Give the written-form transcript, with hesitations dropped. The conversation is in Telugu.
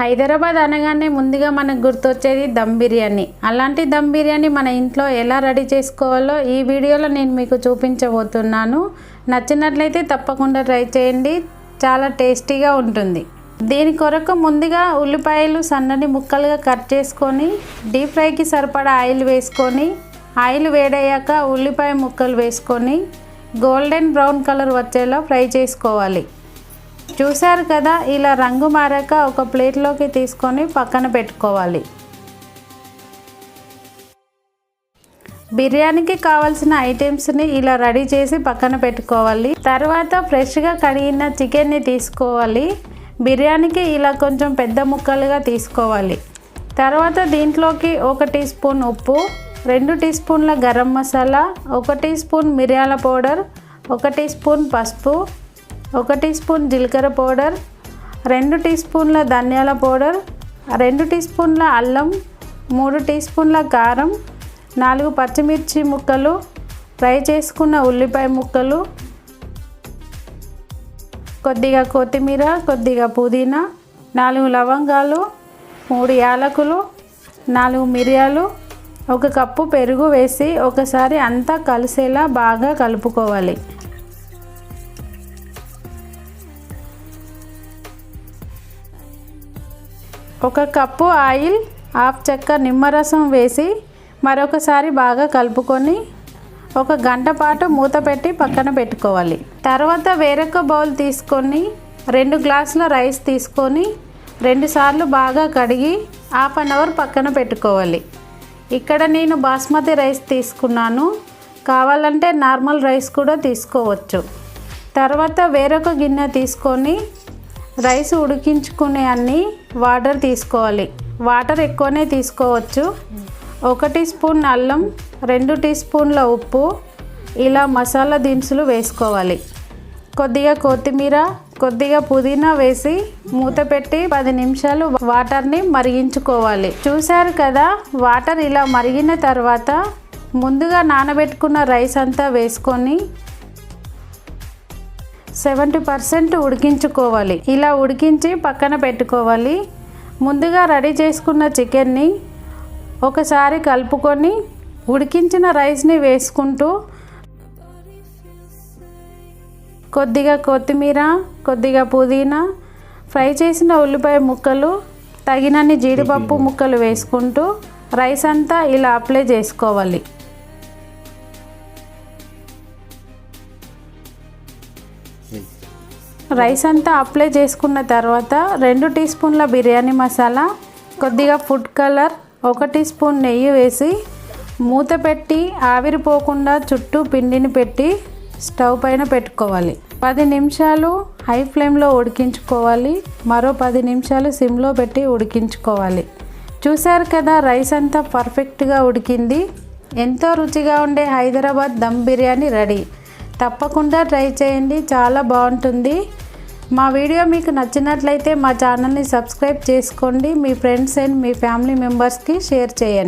హైదరాబాద్ అనగానే ముందుగా మనకు గుర్తొచ్చేది దమ్ బిర్యానీ. అలాంటి దమ్ బిర్యానీ మన ఇంట్లో ఎలా రెడీ చేసుకోవాలో ఈ వీడియోలో నేను మీకు చూపించబోతున్నాను. నచ్చినట్లయితే తప్పకుండా ట్రై చేయండి, చాలా టేస్టీగా ఉంటుంది. దీని కొరకు ముందుగా ఉల్లిపాయలు సన్నని ముక్కలుగా కట్ చేసుకొని డీప్ ఫ్రైకి సరిపడా ఆయిల్ వేసుకొని, ఆయిల్ వేడయ్యాక ఉల్లిపాయ ముక్కలు వేసుకొని గోల్డెన్ బ్రౌన్ కలర్ వచ్చేలా ఫ్రై చేసుకోవాలి. చూశారు కదా, ఇలా రంగు మారాక ఒక ప్లేట్లోకి తీసుకొని పక్కన పెట్టుకోవాలి. బిర్యానీకి కావాల్సిన ఐటమ్స్ని ఇలా రెడీ చేసి పక్కన పెట్టుకోవాలి. తర్వాత ఫ్రెష్గా కడిగిన చికెన్ని తీసుకోవాలి. బిర్యానీకి ఇలా కొంచెం పెద్ద ముక్కలుగా తీసుకోవాలి. తర్వాత దీంట్లోకి 1 టీ స్పూన్ ఉప్పు, 2 టీ స్పూన్ల గరం మసాలా, 1 టీ స్పూన్ మిరియాల పౌడర్, 1 టీ స్పూన్ పసుపు, 1 టీ స్పూన్ జీలకర్ర పౌడర్, 2 టీ స్పూన్ల ధనియాల పౌడర్, 2 టీ స్పూన్ల అల్లం, 3 టీ స్పూన్ల కారం, 4 పచ్చిమిర్చి ముక్కలు, ఫ్రై చేసుకున్న ఉల్లిపాయ ముక్కలు, కొద్దిగా కొత్తిమీర, కొద్దిగా పుదీనా, 4 లవంగాలు, 3 యాలకులు, 4 మిరియాలు, 1 కప్పు పెరుగు వేసి ఒకసారి అంతా కలిసేలా బాగా కలుపుకోవాలి. 1 కప్పు ఆయిల్, 1/2 చెక్క నిమ్మరసం వేసి మరొకసారి బాగా కలుపుకొని 1 గంట పాటు మూత పెట్టి పక్కన పెట్టుకోవాలి. తర్వాత వేరొక బౌల్ తీసుకొని 2 గ్లాసుల రైస్ తీసుకొని 2 సార్లు బాగా కడిగి 1/2 అవర్ పక్కన పెట్టుకోవాలి. ఇక్కడ నేను బాస్మతి రైస్ తీసుకున్నాను, కావాలంటే నార్మల్ రైస్ కూడా తీసుకోవచ్చు. తర్వాత వేరొక గిన్నె తీసుకొని రైస్ ఉడికించుకునే అన్ని వాటర్ తీసుకోవాలి. వాటర్ ఎక్కువనే తీసుకోవచ్చు. 1 టీ స్పూన్ అల్లం, 2 టీ స్పూన్ల ఉప్పు, ఇలా మసాలా దినుసులు వేసుకోవాలి. కొద్దిగా కొత్తిమీర, కొద్దిగా పుదీనా వేసి మూత పెట్టి 10 నిమిషాలు వాటర్ని మరిగించుకోవాలి. చూశారు కదా, వాటర్ ఇలా మరిగిన తర్వాత ముందుగా నానబెట్టుకున్న రైస్ అంతా వేసుకొని 70% ఉడికించుకోవాలి. ఇలా ఉడికించి పక్కన పెట్టుకోవాలి. ముందుగా రెడీ చేసుకున్న చికెన్ని ఒకసారి కలుపుకొని ఉడికించిన రైస్ని వేసుకుంటూ కొద్దిగా కొత్తిమీర, కొద్దిగా పుదీనా, ఫ్రై చేసిన ఉల్లిపాయ ముక్కలు, తగినన్ని జీడిపప్పు ముక్కలు వేసుకుంటూ రైస్ అంతా ఇలా అప్లై చేసుకోవాలి. రైస్ అంతా అప్లై చేసుకున్న తర్వాత 2 టీ స్పూన్ల బిర్యానీ మసాలా, కొద్దిగా ఫుడ్ కలర్, 1 టీ స్పూన్ నెయ్యి వేసి మూత పెట్టి ఆవిరిపోకుండా చుట్టూ పిండిని పెట్టి స్టవ్ పైన పెట్టుకోవాలి. 10 నిమిషాలు హై ఫ్లేమ్లో ఉడికించుకోవాలి. మరో 10 నిమిషాలు సిమ్లో పెట్టి ఉడికించుకోవాలి. చూశారు కదా, రైస్ అంతా పర్ఫెక్ట్గా ఉడికింది. ఎంతో రుచిగా ఉండే హైదరాబాద్ దమ్ బిర్యానీ రెడీ. తప్పకుండా ట్రై చేయండి, చాలా బాగుంటుంది. మా వీడియో మీకు నచ్చినట్లయితే మా ఛానల్ని సబ్స్క్రైబ్ చేసుకోండి. మీ ఫ్రెండ్స్ అండ్ మీ ఫ్యామిలీ మెంబర్స్కి షేర్ చేయండి.